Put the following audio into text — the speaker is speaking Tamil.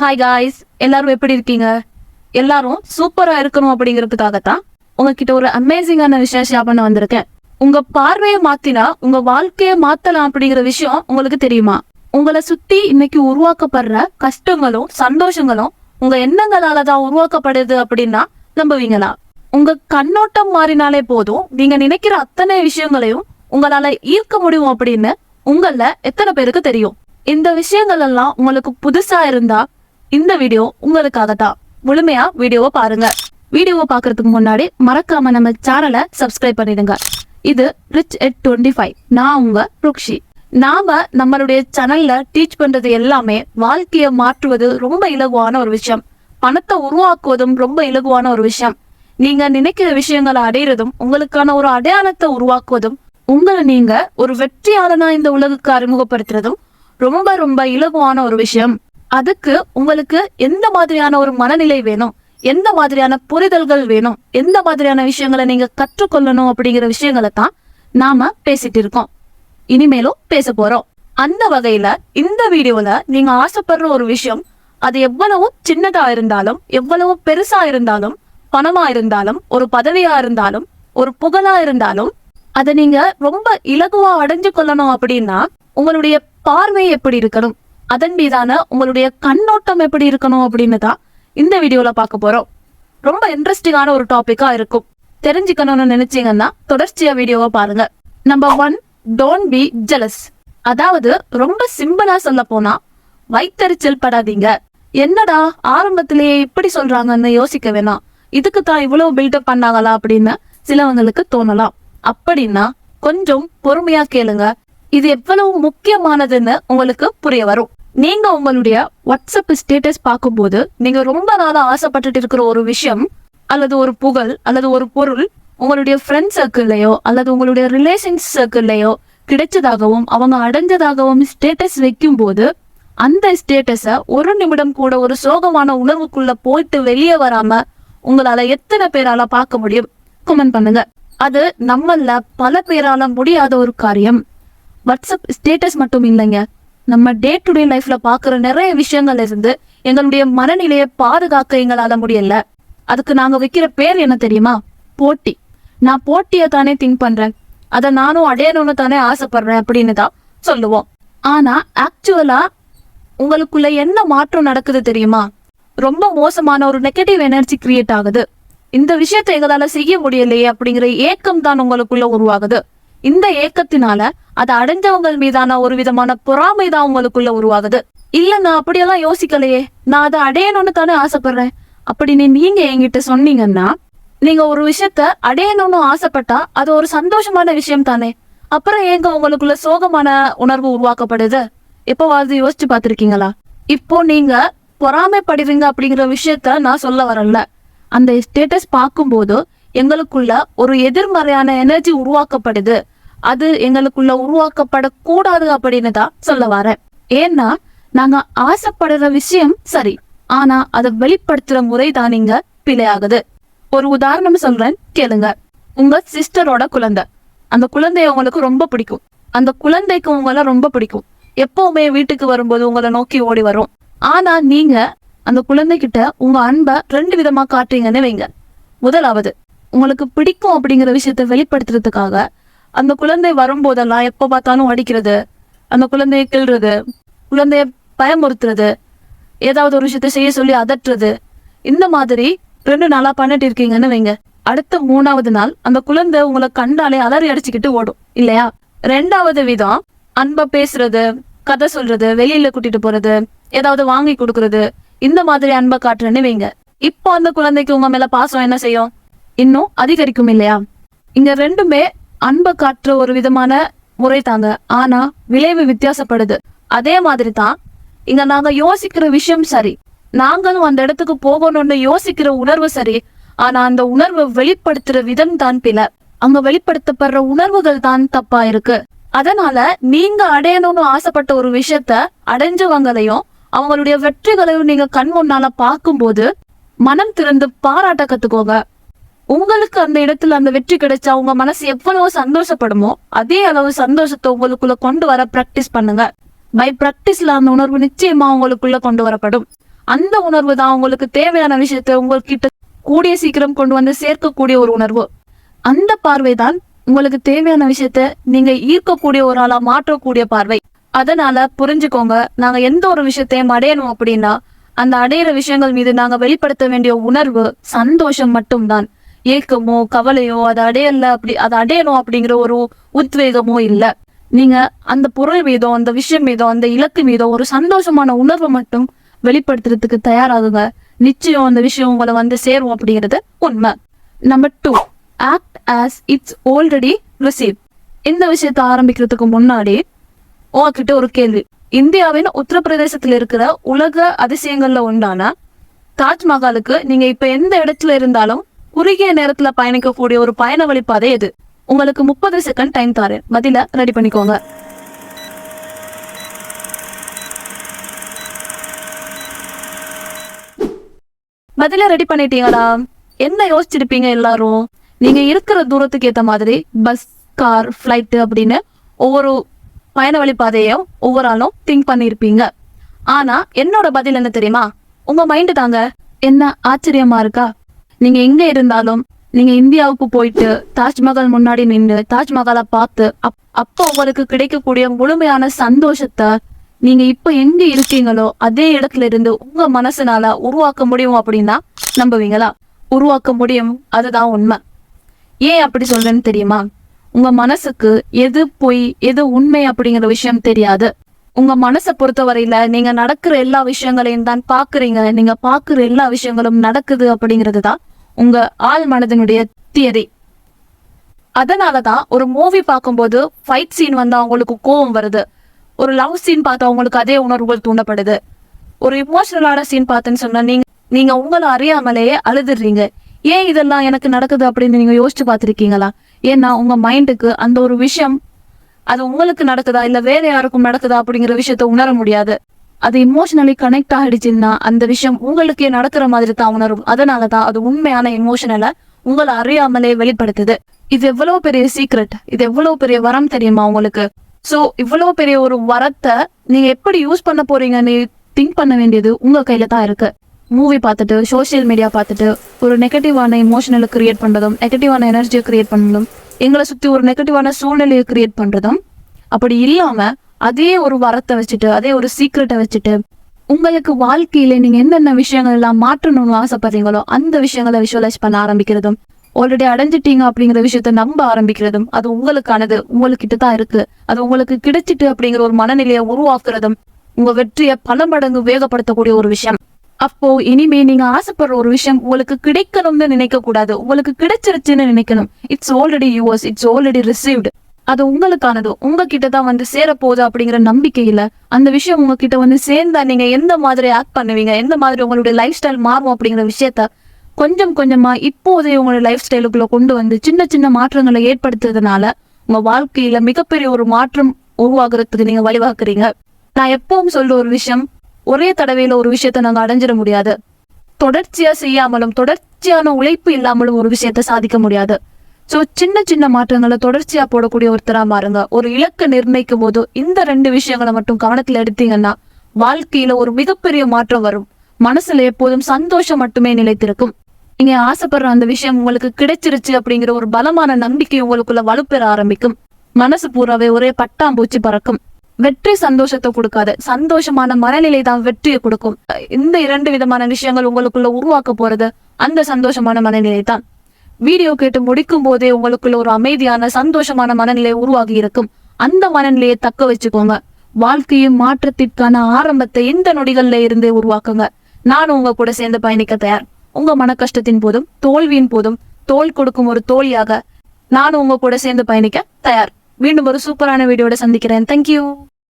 ஹாய் காய்ஸ், எல்லாரும் எப்படி இருக்கீங்க? எல்லாரும் சூப்பரா இருக்கணும் அப்படிங்கிறதுக்காகத்தான் உங்ககிட்ட ஒரு அமேசிங்கான விஷயம் ஷேர் பண்ண வந்திருக்கேன். உங்க பார்வையை மாத்தினா உங்க வாழ்க்கையை மாத்தலாம் அப்படிங்கிற விஷயம் உங்களுக்கு தெரியுமா? உங்களை சுத்தி இன்னைக்கு உருவாக்கப்படுற கஷ்டங்களும் சந்தோஷங்களும் உங்க எண்ணங்களாலதான் உருவாக்கப்படுது அப்படின்னா நம்புவீங்களா? உங்க கண்ணோட்டம் மாறினாலே போதும், நீங்க நினைக்கிற அத்தனை விஷயங்களையும் உங்களால ஈர்க்க முடியும் அப்படின்னு உங்கள எத்தனை பேருக்கு தெரியும்? இந்த விஷயங்கள் எல்லாம் உங்களுக்கு புதுசா இருந்தா இந்த வீடியோ உங்களுக்காகத்தான். முழுமையா வீடியோவை பாருங்க. வீடியோவை பாக்குறதுக்கு முன்னாடி மறக்காம நம்ம சேனலை சப்ஸ்கிரைப் பண்ணிடுங்க. இது RICHAT25. நான் உங்க ருக்ஷி. நாம நம்மளுடைய சேனல்ல டீச் பண்றது எல்லாமே வாழ்க்கையை மாற்றுவது ரொம்ப இலகுவான ஒரு விஷயம், பணத்தை உருவாக்குவதும் ரொம்ப இலகுவான ஒரு விஷயம், நீங்க நினைக்கிற விஷயங்களை அடையிறதும் உங்களுக்கான ஒரு அடையாளத்தை உருவாக்குவதும் உங்களை நீங்க ஒரு வெற்றியாளனா இந்த உலகுக்கு அறிமுகப்படுத்துறதும் ரொம்ப ரொம்ப இலகுவான ஒரு விஷயம். அதுக்கு உங்களுக்கு எந்த மாதிரியான ஒரு மனநிலை வேணும், எந்த மாதிரியான புரிதல்கள் வேணும், எந்த மாதிரியான விஷயங்களை நீங்க கற்றுக்கொள்ளணும் அப்படிங்கிற விஷயங்களை தான் நாம பேசிட்டு இருக்கோம், இனிமேலும் பேச போறோம். அந்த வகையில இந்த வீடியோல நீங்க ஆசைப்படுற ஒரு விஷயம், அது எவ்வளவு சின்னதா இருந்தாலும் எவ்வளவு பெருசா இருந்தாலும், பணமா இருந்தாலும் ஒரு பதவியா இருந்தாலும் ஒரு புகழா இருந்தாலும், அதை நீங்க ரொம்ப இலகுவா அடைஞ்சு கொள்ளணும் அப்படின்னா உங்களுடைய பார்வை எப்படி இருக்கணும், அதன் மீதான உங்களுடைய கண்ணோட்டம் எப்படி இருக்கணும் அப்படின்னு தான் இந்த வீடியோல பார்க்க போறோம். ரொம்ப இன்ட்ரெஸ்டிங்கான ஒரு டாபிக்கா இருக்கும். தெரிஞ்சுக்கணும்னு நினைச்சீங்கன்னா தொடர்ச்சியா வீடியோவை பாருங்க. Number 1, don't be jealous. அதாவது ரொம்ப சிம்பிளா சொல்ல போனா வைத்தறிச்சல் படாதீங்க. என்னடா ஆரம்பத்திலேயே இப்படி சொல்றாங்கன்னு யோசிக்க வேணாம், இதுக்கு தான் இவ்வளவு பில்டப் பண்ணாங்களா அப்படின்னு சிலவங்களுக்கு தோணலாம். அப்படின்னா கொஞ்சம் பொறுமையா கேளுங்க, இது எவ்வளவு முக்கியமானதுன்னு உங்களுக்கு புரிய வரும். நீங்க உங்களுடைய வாட்ஸ்அப் ஸ்டேட்டஸ் பார்க்கும்போது நீங்க ரொம்ப நாளா ஆசைப்பட்டுட்டு இருக்கிற ஒரு விஷயம் அல்லது ஒரு புகழ் அல்லது ஒரு பொருள் உங்களுடைய ஃப்ரெண்ட் சர்க்கிள்லயோ அல்லது உங்களுடைய ரிலேஷன்ஸ் சர்க்கிள்லயோ கிடைச்சதாகவும் அவங்க அடைஞ்சதாகவும் ஸ்டேட்டஸ் வைக்கும் போது அந்த ஸ்டேட்டஸ ஒரு நிமிடம் கூட ஒரு சோகமான உணர்வுக்குள்ள போயிட்டு வெளியே வராம உங்களால எத்தனை பேரால பார்க்க முடியும்? கமெண்ட் பண்ணுங்க. அது நம்மள பல பேரால முடியாத ஒரு காரியம். வாட்ஸ்அப் ஸ்டேட்டஸ் மட்டும் இல்லைங்க, நம்ம டே டு டே லைஃப்ல பாக்குற நிறைய விஷயங்கள்ல இருந்து எங்களுடைய மனநிலையை பாதுகாக்க எங்களால முடியல. அதுக்கு நாங்க வைக்கிற பேர் என்ன தெரியுமா? போட்டி. நான் போட்டியை தானே திங்க் பண்றேன், அதை நானும் அடையணும்னு தானே ஆசைப்படுறேன் அப்படின்னு தான் சொல்லுவோம். ஆனா ஆக்சுவலா உங்களுக்குள்ள என்ன மாற்றம் நடக்குது தெரியுமா? ரொம்ப மோசமான ஒரு நெகட்டிவ் எனர்ஜி கிரியேட் ஆகுது. இந்த விஷயத்தை எங்களால செய்ய முடியலையே அப்படிங்கிற ஏக்கம் தான் உங்களுக்குள்ள உருவாகுது. இந்த ஏக்கத்தினால அதை அடைஞ்சவங்க மீதான ஒரு விதமான பொறாமை தான் உங்களுக்குள்ள உருவாகுது. இல்ல, நான் அப்படியெல்லாம் யோசிக்கலையே, நான் அதை அடையணும்னு தானே ஆசைப்படுறேன் அப்படின்னு நீங்க என்கிட்ட சொன்னீங்கன்னா, நீங்க ஒரு விஷயத்த அடையணும்னு ஆசைப்பட்டா அது ஒரு சந்தோஷமான விஷயம் தானே, அப்புறம் ஏங்க உங்களுக்குள்ள சோகமான உணர்வு உருவாக்கப்படுது? எப்பவாவது யோசிச்சு பார்த்திருக்கீங்களா? இப்போ நீங்க பொறாமைப்படுறீங்க அப்படிங்கிற விஷயத்த நான் சொல்ல வரல. அந்த ஸ்டேட்டஸ் பார்க்கும்போது எங்களுக்குள்ள ஒரு எதிர்மறையான எனர்ஜி உருவாக்கப்படுது, அது எங்களுக்குள்ள உருவாக்கப்படக்கூடாது அப்படின்னு தான் சொல்ல வரேன். ஏன்னா நாங்க ஆசைப்படுற விஷயம் சரி, ஆனா அதை வெளிப்படுத்துற முறை தான் நீங்க பிழையாகுது. ஒரு உதாரணம் சொல்றேன், கேளுங்க. உங்க சிஸ்டரோட குழந்தை, அந்த குழந்தைய உங்களுக்கு ரொம்ப பிடிக்கும், அந்த குழந்தைக்கு உங்களை ரொம்ப பிடிக்கும், எப்பவுமே வீட்டுக்கு வரும்போது உங்களை நோக்கி ஓடி வரும். ஆனா நீங்க அந்த குழந்தைகிட்ட உங்க அன்பை 2 விதமா காட்டுறீங்கன்னு வைங்க. முதலாவது, உங்களுக்கு பிடிக்கும் அப்படிங்கிற விஷயத்த வெளிப்படுத்துறதுக்காக அந்த குழந்தை வரும்போதெல்லாம் எப்ப பார்த்தாலும் அடிக்கிறது, அந்த குழந்தைய கிள்றது, குழந்தைய பயமுறுத்துறது, ஏதாவது ஒரு விஷயத்த செய்ய சொல்லி அதட்டுறது, இந்த மாதிரி 2 நாளா பண்ணிட்டு இருக்கீங்கன்னு வைங்க. அடுத்த 3வது நாள் அந்த குழந்தை உங்களை கண்டாலே அலறி அடிச்சுக்கிட்டு ஓடும் இல்லையா? 2வது விதம், அன்பை பேசுறது, கதை சொல்றது, வெளியில கூட்டிட்டு போறது, ஏதாவது வாங்கி கொடுக்கறது, இந்த மாதிரி அன்பை காட்டுறேன்னு வைங்க. இப்போ அந்த குழந்தைக்கு உங்க மேல பாசம் என்ன செய்யும்? இன்னும் அதிகரிக்கும் இல்லையா? இங்க 2மே அன்பை காட்டுற ஒரு விதமான முறை தாங்க, ஆனா விளைவு வித்தியாசப்படுது. அதே மாதிரி தான் இங்க நாங்க யோசிக்கிற விஷயம் சரி, நாங்களும் அந்த இடத்துக்கு போகணும்னு யோசிக்கிற உணர்வு சரி, ஆனா அந்த உணர்வை வெளிப்படுத்துற விதம் தான் பிழை. அங்க வெளிப்படுத்தப்படுற உணர்வுகள் தான் தப்பா இருக்கு. அதனால நீங்க அடையணும்னு ஆசைப்பட்ட ஒரு விஷயத்த அடைஞ்சவங்களையும் அவங்களுடைய வெற்றிகளையும் நீங்க கண் முன்னால பார்க்கும்போது மனம் திறந்து பாராட்ட கத்துக்கோங்க. உங்களுக்கு அந்த இடத்துல அந்த வெற்றி கிடைச்சா உங்க மனசு எவ்வளவு சந்தோஷப்படுமோ அதே அளவு சந்தோஷத்தை உங்களுக்குள்ள கொண்டு வர பிராக்டிஸ் பண்ணுங்க. பை பிராக்டிஸ்ல அந்த உணர்வு நிச்சயமா உங்களுக்குள்ள கொண்டு வரப்படும். அந்த உணர்வு தான் உங்களுக்கு தேவையான விஷயத்த உங்ககிட்ட கூடிய சீக்கிரம் கொண்டு வந்து சேர்க்கக்கூடிய ஒரு உணர்வு. அந்த பார்வை தான் உங்களுக்கு தேவையான விஷயத்த நீங்க ஈர்க்கக்கூடிய ஒரு ஆளா மாற்றக்கூடிய பார்வை. அதனால புரிஞ்சுக்கோங்க, நாங்க எந்த ஒரு விஷயத்தையும் அடையணும் அப்படின்னா அந்த அடையிற விஷயங்கள் மீது நாங்க வெளிப்படுத்த வேண்டிய உணர்வு சந்தோஷம் மட்டும்தான். ஏக்கமோ கவலையோ அதை அடையணும் அப்படிங்கிற ஒரு உத்வேகமோ இல்ல. நீங்க அந்த பொருள் மீதோ அந்த விஷயம் மீதோ அந்த இலக்கு மீதோ ஒரு சந்தோஷமான உணர்வை மட்டும் வெளிப்படுத்துறதுக்கு தயாராகுங்க. நிச்சயம் அந்த விஷயம் உங்களை வந்து சேரும் அப்படிங்கிறது உண்மை. Number 2, act as it's already receive. இந்த விஷயத்த ஆரம்பிக்கிறதுக்கு முன்னாடி உங்ககிட்ட ஒரு கேள்வி. இந்தியாவின் உத்தரப்பிரதேசத்துல இருக்கிற உலக அதிசயங்கள்ல ஒன்றான தாஜ்மஹாலுக்கு நீங்க இப்ப எந்த இடத்துல இருந்தாலும் குறுகிய நேரத்துல பயணிக்கக்கூடிய ஒரு பயண வழிபாதை எது? உங்களுக்கு 30 செகண்ட் டைம் தரேன், பதில ரெடி பண்ணிக்கோங்க. பதில ரெடி பண்ணிட்டீங்களா? என்ன யோசிச்சிருப்பீங்க எல்லாரும்? நீங்க இருக்கிற தூரத்துக்கு ஏத்த மாதிரி பஸ், கார், ஃபிளைட் அப்படின்னு ஒவ்வொரு பயண வழிபாதையும் ஒவ்வொரு ஆளும் திங்க் பண்ணிருப்பீங்க. ஆனா என்னோட பதில் என்ன தெரியுமா? உங்க மைண்டு தாங்க. என்ன ஆச்சரியமா இருக்கா? நீங்க எங்க இருந்தாலும் நீங்க இந்தியாவுக்கு போயிட்டு தாஜ்மஹால் முன்னாடி நின்று தாஜ்மஹாலை பார்த்து அப்ப உங்களுக்கு கிடைக்கக்கூடிய முழுமையான சந்தோஷத்தை நீங்க இப்ப எங்க இருக்கீங்களோ அதே இடத்துல இருந்து உங்க மனசுனால உருவாக்க முடியும் அப்படின்னா நம்புவீங்களா? உருவாக்க முடியும், அதுதான் உண்மை. ஏன் அப்படி சொல்றேன்னு தெரியுமா? உங்க மனசுக்கு எது பொய் எது உண்மை அப்படிங்கிற விஷயம் தெரியாது. உங்க மனசை பொறுத்தவரையில நீங்க நடக்கிற எல்லா விஷயங்களையும் தான் பாக்குறீங்க. நீங்க பாக்குற எல்லா விஷயங்களும் நடக்குது அப்படிங்கிறது தான் உங்க ஆள் மனதினுடைய தியரி. அதனாலதான் ஒரு மூவி பார்க்கும்போது ஃபைட் சீன் வந்தா அவங்களுக்கு கோபம் வருது. ஒரு லவ் சீன் பார்த்தா அவங்களுக்கு அதே உணர்வுகள் தூண்டப்படுது. ஒரு இமோஷனலான சீன் பார்த்தேன்னு சொன்னா நீங்க உங்களை அறியாமலேயே அழுதுடுறீங்க. ஏன் இதெல்லாம் எனக்கு நடக்குது அப்படின்னு நீங்க யோசிச்சு பார்த்திருக்கீங்களா? ஏன்னா உங்க மைண்டுக்கு அந்த ஒரு விஷயம் அது உங்களுக்கு நடக்குதா இல்ல வேற யாருக்கும் நடக்குதா அப்படிங்கிற விஷயத்த உணர முடியாது. அது இமோஷனலி கனெக்ட் ஆகிடுச்சுன்னா அந்த விஷயம் உங்களுக்கே நடக்கிற மாதிரி தான் உணரும். அதனாலதான் அது உண்மையான இமோஷனல உங்களை அறியாமலே வெளிப்படுத்துது. இது எவ்வளவு பெரிய சீக்ரெட், இது எவ்வளவு பெரிய வரம் தெரியுமா உங்களுக்கு? சோ இவ்வளவு பெரிய ஒரு வரத்தை நீங்க எப்படி யூஸ் பண்ண போறீங்கன்னு திங்க் பண்ண வேண்டியது உங்க கையில தான் இருக்கு. மூவி பார்த்துட்டு சோசியல் மீடியா பார்த்துட்டு ஒரு நெகட்டிவான இமோஷனலை கிரியேட் பண்றதும் நெகட்டிவான எனர்ஜியை கிரியேட் பண்ணதும் எங்களை சுத்தி ஒரு நெகட்டிவான சூழ்நிலையை கிரியேட் பண்றதும் அப்படி இல்லாம அதே ஒரு வரத்தை வச்சுட்டு அதே ஒரு சீக்ரெட்டை வச்சுட்டு உங்களுக்கு வாழ்க்கையில நீங்க என்னென்ன விஷயங்கள் எல்லாம் மாற்றணும்னு ஆசைப்படுறீங்களோ அந்த விஷயங்களை விஷுவலைஸ் பண்ண ஆரம்பிக்கிறதும் ஆல்ரெடி அடைஞ்சிட்டீங்க அப்படிங்கிற விஷயத்த நம்ப ஆரம்பிக்கிறதும் அது உங்களுக்கானது, உங்ககிட்ட தான் இருக்கு, அது உங்களுக்கு கிடைச்சிட்டு அப்படிங்கிற ஒரு மனநிலையை உருவாக்குறதும் உங்க வெற்றியை பல மடங்கு வேகப்படுத்தக்கூடிய ஒரு விஷயம். அப்போ இனிமே நீங்க ஆசைப்படுற ஒரு விஷயம் உங்களுக்கு கிடைக்கணும்னு நினைக்க கூடாது, உங்களுக்கு கிடைச்சிருச்சுன்னு நினைக்கணும். It's already yours, it's already received. அது உங்களுக்கானது, உங்ககிட்ட தான் வந்து சேரப்போகுது அப்படிங்கிற நம்பிக்கையில அந்த விஷயம் உங்ககிட்ட வந்து சேர்ந்தா நீங்க எந்த மாதிரி ஆக்ட் பண்ணுவீங்க, எந்த மாதிரி உங்களுடைய லைஃப் ஸ்டைல் மாறும் அப்படிங்கிற விஷயத்த கொஞ்சம் கொஞ்சமா இப்போதே உங்களுடைய லைஃப் ஸ்டைலுக்குள்ள கொண்டு வந்து சின்ன சின்ன மாற்றங்களை ஏற்படுத்துறதுனால உங்க வாழ்க்கையில மிகப்பெரிய ஒரு மாற்றம் உருவாக்குறதுக்கு நீங்க வழிவகுக்கிறீங்க. நான் எப்பவும் சொல்ற ஒரு விஷயம், ஒரே தடவையில ஒரு விஷயத்த நாங்க அடைஞ்சிட முடியாது. தொடர்ச்சியா செய்யாமலும் தொடர்ச்சியான உழைப்பு இல்லாமலும் ஒரு விஷயத்த சாதிக்க முடியாது. சோ சின்ன சின்ன மாற்றங்களை தொடர்ச்சியா போடக்கூடிய ஒருத்தரா மாறுங்க. ஒரு இலக்கை நிர்ணயிக்கும் போது இந்த 2 விஷயங்களை மட்டும் கவனத்துல எடுத்தீங்கன்னா வாழ்க்கையில ஒரு மிகப்பெரிய மாற்றம் வரும். மனசுல எப்போதும் சந்தோஷம் மட்டுமே நிலைத்திருக்கும். நீங்க ஆசைப்படுற அந்த விஷயம் உங்களுக்கு கிடைச்சிருச்சு அப்படிங்கிற ஒரு பலமான நம்பிக்கை உங்களுக்குள்ள வலுப்பெற ஆரம்பிக்கும். மனசு பூராவே ஒரே பட்டாம்பூச்சி பறக்கும். வெற்றி சந்தோஷத்தை கொடுக்காது, சந்தோஷமான மனநிலை தான் வெற்றியை கொடுக்கும். இந்த 2 விதமான விஷயங்கள் உங்களுக்குள்ள உருவாக்க போறது அந்த சந்தோஷமான மனநிலை தான். வீடியோ கேட்டு முடிக்கும் போதே உங்களுக்குள்ள ஒரு அமைதியான சந்தோஷமான மனநிலை உருவாகி இருக்கும். அந்த மனநிலையை தக்க வச்சுக்கோங்க. வாழ்க்கையின் மாற்றத்திற்கான ஆரம்பத்தை இந்த நொடிகள்ல இருந்தே உருவாக்குங்க. நானும் உங்க கூட சேர்ந்து பயணிக்க தயார். உங்க மன கஷ்டத்தின் போதும் தோல்வியின் போதும் தோல் கொடுக்கும் ஒரு தோழியாக நானும் உங்க கூட சேர்ந்து பயணிக்க தயார். மீண்டும் ஒரு சூப்பரான வீடியோட சந்திக்கிறேன். தேங்க்யூ.